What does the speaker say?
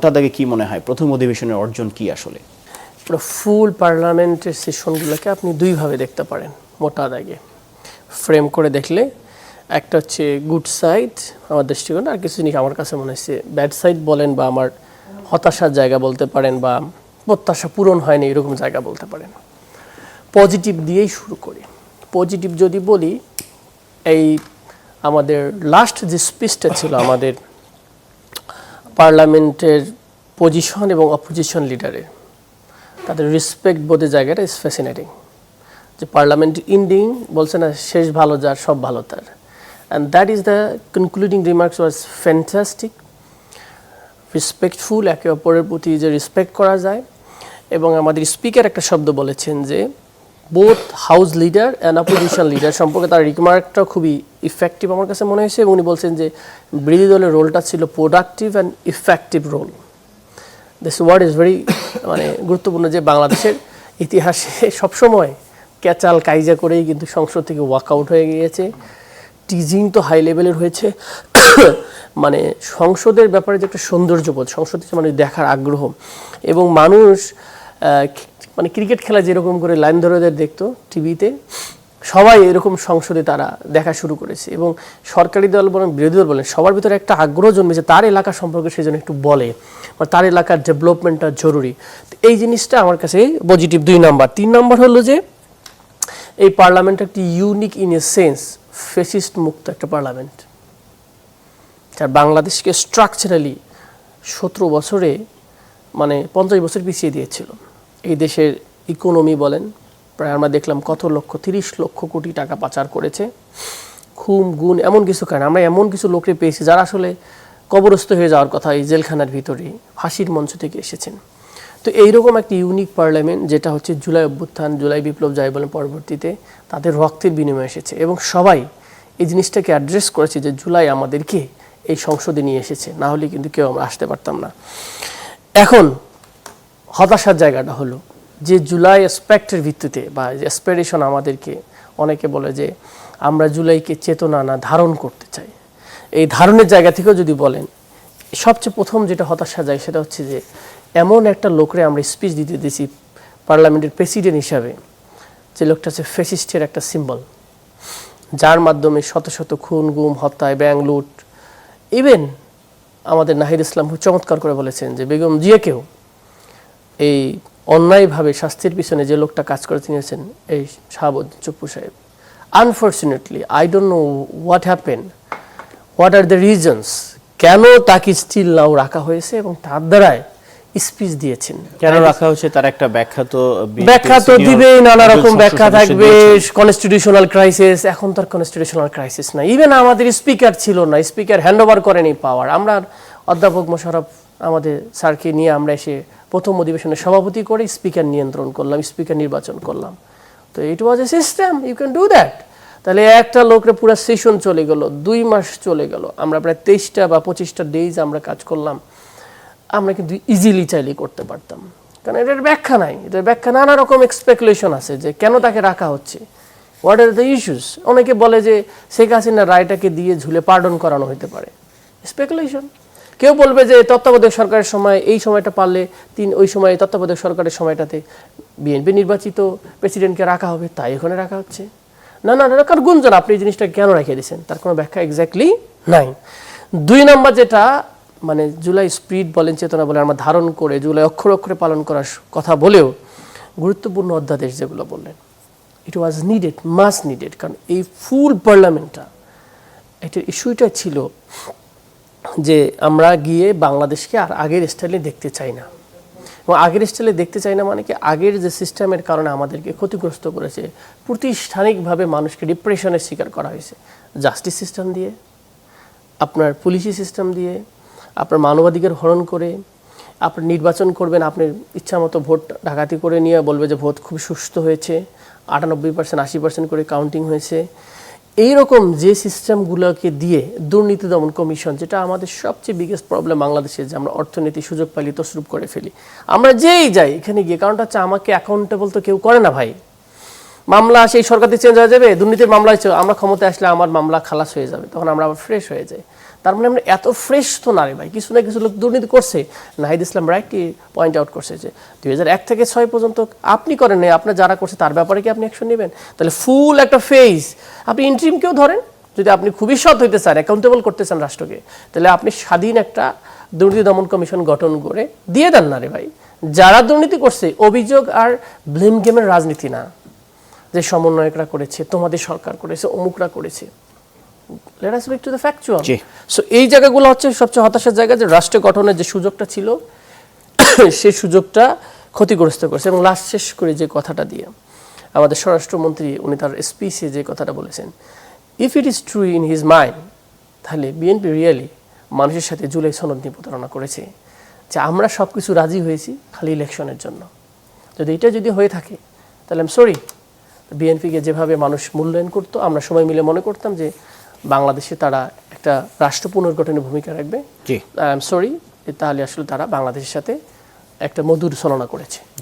মোটা দাগে কি মনে হয় প্রথম অধিবেশনের অর্জন কি আসলে? পুরো ফুল পার্লামেন্টের সেশনগুলোকে আপনি দুইভাবে দেখতে পারেন মোটা দাগে ফ্রেম করে দেখলে। একটা হচ্ছে গুড সাইড আমার দৃষ্টিকোণ, আর কিছু জিনিস আমার কাছে মনে হচ্ছে ব্যাড সাইড বলেন, বা আমার হতাশার জায়গা বলতে পারেন, বা প্রত্যাশা পূরণ হয়নি এরকম জায়গা বলতে পারেন। পজিটিভ দিয়েই শুরু করি। পজিটিভ যদি বলি, এই আমাদের লাস্ট যে স্পিচটা ছিল আমাদের পার্লামেন্টের পজিশন এবং অপোজিশন লিডারের, তাদের রেসপেক্ট বোধের জায়গাটা ইজ ফ্যাসিনেটিং। যে পার্লামেন্ট ইন্ডিং বলছে না, শেষ ভালো যার সব ভালো তার, and that is the concluding remarks was fantastic. Respectful, একে অপরের প্রতি যে রেসপেক্ট করা যায়। এবং আমাদের স্পিকার একটা শব্দ বলেছেন যে both house leader and opposition leader সম্পর্কে তার রিমার্কটা খুবই ইফেক্টিভ আমার কাছে মনে হয়েছে। এবং উনি বলছেন যে বিরোধী দলের রোলটা ছিল productive and effective role. This word is very মানে গুরুত্বপূর্ণ, যে বাংলাদেশের ইতিহাসে সবসময় ক্যাচাল কাইজা করেই কিন্তু সংসদ থেকে ওয়াকআউট হয়ে গিয়েছে। টিজিং তো হাই লেভেলের হয়েছে। মানে সংসদের ব্যাপারে যে একটা সৌন্দর্যবোধ, সংসদে মানে দেখার আগ্রহ, এবং মানুষ মানে ক্রিকেট খেলা যেরকম করে লাইন ধরে দেখতো টিভিতে, সবাই এরকম সংসদে তারা দেখা শুরু করেছে। এবং সরকারি দল বলেন বিরোধী দল বলেন, সবার ভিতরে একটা আগ্রহ জন্মেছে তার এলাকা সম্পর্কে সেই জন্য একটু বলে, বা তার এলাকার ডেভেলপমেন্টটা জরুরি। এই জিনিসটা আমার কাছে পজিটিভ 2 নাম্বার। 3 নাম্বার হলো যে এই পার্লামেন্ট একটি unique in a sense fascist মুক্ত একটা পার্লামেন্ট, যার বাংলাদেশকে স্ট্রাকচারালি 17 বছরে মানে 50 বছর পিছিয়ে দিয়েছিল। এই দেশের ইকোনমি বলেন, প্রায় আমরা দেখলাম কত লক্ষ 30 লক্ষ কোটি টাকা পাচার করেছে। খুন গুণ এমন কিছু কারণ আমরা এমন কিছু লোককে পেয়েছি যারা আসলে কবরস্থ হয়ে যাওয়ার কথা এই জেলখানার ভিতরে ফাঁসির মঞ্চ থেকে এসেছেন। তো এইরকম একটি ইউনিক পার্লামেন্ট, যেটা হচ্ছে জুলাই অভ্যুত্থান, জুলাই বিপ্লব যাই বলেন, পরবর্তীতে তাদের রক্তের বিনিময়ে এসেছে। এবং সবাই এই জিনিসটাকে অ্যাড্রেস করেছে যে জুলাই আমাদেরকে এই সংসদে নিয়ে এসেছে, না হলে কিন্তু কেউ আমরা আসতে পারতাম না। এখন হতাশার জায়গাটা হলো যে জুলাই অ্যাসপেক্টের ভিত্তিতে বা অ্যাসপিরেশন আমাদেরকে, অনেকে বলে যে আমরা জুলাইকে চেতনা না ধারণ করতে চাই। এই ধারণের জায়গা থেকেও যদি বলেন, সবচেয়ে প্রথম যেটা হতাশা যায় সেটা হচ্ছে যে এমন একটা লোকরে আমরা স্পিচ দিতে দিয়েছি পার্লামেন্টের প্রেসিডেন্ট হিসাবে, যে লোকটা হচ্ছে ফ্যাসিস্টের একটা সিম্বল, যার মাধ্যমে শত শত খুন গুম হত্যায় ব্যাং লুট। ইভেন আমাদের নাহিদ ইসলাম চমৎকার করে বলেছেন যে বেগম জিয়াকেও এই অন্যায়ভাবে শাস্তির পিছনে যে লোকটা কাজ করে নিয়েছেন এই শাহাবুদ্দিন চুপ্পু সাহেব। Unfortunately I don't know what happen, what are the reasons, কেন তাকে স্টিল নাও রাখা হয়েছে এবং তার দ্বারাই স্পিচ দিয়েছেন। কেন রাখা হয়েছে তার একটা ব্যাখ্যা তো দিবে, নানা রকম ব্যাখ্যা থাকবে। কনস্টিটিউশনাল ক্রাইসিস, এখন তার কনস্টিটিউশনাল ক্রাইসিস না। ইভেন আমাদের স্পিকার ছিল না, স্পিকার হ্যান্ডওভার করেনি পাওয়ার। আমরা অধ্যাপক মোশাররফ আমাদের স্যারকে নিয়ে আমরা এসে প্রথম অধিবেশনে সভাপতি করে স্পিকার নিয়ন্ত্রণ করলাম, স্পিকার নির্বাচন করলাম। তো it was a system, you can do that. তাহলে একটা লোকরে পুরো সেশন চলে গেল, 2 মাস চলে গেল, আমরা প্রায় 23টা বা 25টা ডেজ আমরা কাজ করলাম। আমরা কিন্তু ইজিলি চাইলে করতে পারতাম, কারণ এটার ব্যাখ্যা নাই। এটার ব্যাখ্যা নানা রকম এক্সপেকুলেশন আছে যে কেন তাকে রাখা হচ্ছে, হোয়াট আর দ্য ইস্যুস। অনেকে বলে যে শেখ হাসিনার রায়টাকে দিয়ে ঝুলে পার্ডন করানো হতে পারে, স্পেকুলেশন। কেউ বলবে যে তত্ত্বাবধায়ক সরকারের সময় এই সময়টা পারলে ওই সময় তত্ত্বাবধায়ক সরকারের সময়টাতে বিএনপি নির্বাচিত প্রেসিডেন্টকে রাখা হবে, তাই ওখানে রাখা হচ্ছে। না না না, কার গুঞ্জন, আপনি এই জিনিসটা কেন রেখে দিয়েছেন তার কোনো ব্যাখ্যা এক্স্যাক্টলি নাই। 2 নম্বর যেটা মানে জুলাই স্পিরিট বলেন, চেতনা বলেন, আমরা ধারণ করে জুলাই অক্ষরে অক্ষরে পালন করার কথা বলেও গুরুত্বপূর্ণ অধ্যাদেশ যেগুলো বললেন, ইট ওয়াজ নিডেড, মাস্ট নিডেড। কারণ এই ফুল পার্লামেন্টটা এটার ইস্যুটা ছিল যে আমরা গিয়ে বাংলাদেশকে আর আগের স্টাইলে দেখতে চাই না। এবং আগের স্টাইলে দেখতে চাই না মানে কি, আগের যে সিস্টেমের কারণে আমাদেরকে ক্ষতিগ্রস্ত করেছে, প্রাতিষ্ঠানিকভাবে মানুষকে ডিপ্রেশনের শিকার করা হয়েছে, জাস্টিস সিস্টেম দিয়ে, আপনার পুলিশি সিস্টেম দিয়ে, আপনার মানবাধিকার হরণ করে। আপনি নির্বাচন করবেন, আপনার ইচ্ছা মতো ভোট ডাকাতি করে নিয়ে বলবে যে ভোট খুব সুষ্ঠু হয়েছে, 98% 80% করে কাউন্টিং হয়েছে। এইরকম যে সিস্টেমগুলোকে দিয়ে দুর্নীতি দমন কমিশন, যেটা আমাদের সবচেয়ে বিগেস্ট প্রবলেম বাংলাদেশে, যে আমরা অর্থনীতি সুযোগ পাইলে তসরুপ করে ফেলি। আমরা যেই যাই এখানে গিয়ে, কারণটা হচ্ছে আমাকে অ্যাকাউন্টেবল তো কেউ করে না ভাই। মামলা সেই সরকারতে চেঞ্জ হয়ে যাবে, দুর্নীতির মামলা আমরা ক্ষমতায় আসলে আমার মামলা খালাস হয়ে যাবে, তখন আমরা আবার ফ্রেশ হয়ে যাই। তার মানে আমরা এত ফ্রেশ তো না রে ভাই, কিছু না কিছু লোক দুর্নীতি করছে। Nahid Islam rightly point out করছে যে 2001 থেকে 6 পর্যন্ত আপনি করেন নাই, আপনার যারা করছে তার ব্যাপারে কি আপনি অ্যাকশন নেবেন? তাহলে ফুল একটা ফেজ আপনি ইন্টারিমকেও ধরেন, যদি আপনি খুবই সৎ হইতে চান, অ্যাকাউন্টেবল করতে চান রাষ্ট্রকে, তাহলে আপনি স্বাধীন একটা দুর্নীতি দমন কমিশন গঠন করে দিয়ে দেন না রে ভাই। যারা দুর্নীতি করছে, অভিযোগ আর ব্লেম গেমের রাজনীতি না যে সমন্বয়করা করেছে, তোমাদের সরকার করেছে, অমুকরা করেছে। Let us look to the factual. G. So এই জায়গাগুলো হচ্ছে সবচেয়ে হতাশার জায়গা, যে রাষ্ট্র গঠনের যে সুযোগটা ছিল সেই সুযোগটা ক্ষতিগ্রস্ত করছে। এবং লাস্ট শেষ করে যে কথাটা দিয়ে আমাদের স্বরাষ্ট্রমন্ত্রী উনি তার স্পিচে যে কথাটা বলেছেন, if it is true in his mind, তাহলে বিএনপি রিয়েলি মানুষের সাথে জুলাই সনদ নিয়ে প্রতারণা করেছে, যে আমরা সব কিছু রাজি হয়েছি খালি ইলেকশনের জন্য। যদি এটা যদি হয়ে থাকে তাহলে আই এম সরি, বিএনপিকে যেভাবে মানুষ মূল্যায়ন করতো, আমরা সবাই মিলে মনে করতাম যে বাংলাদেশে তারা একটা রাষ্ট্র পুনর্গঠনের ভূমিকা রাখবে, জি। আই এম সরি, তাহলে আসলে তারা বাংলাদেশের সাথে একটা মধুর ছলনা করেছে।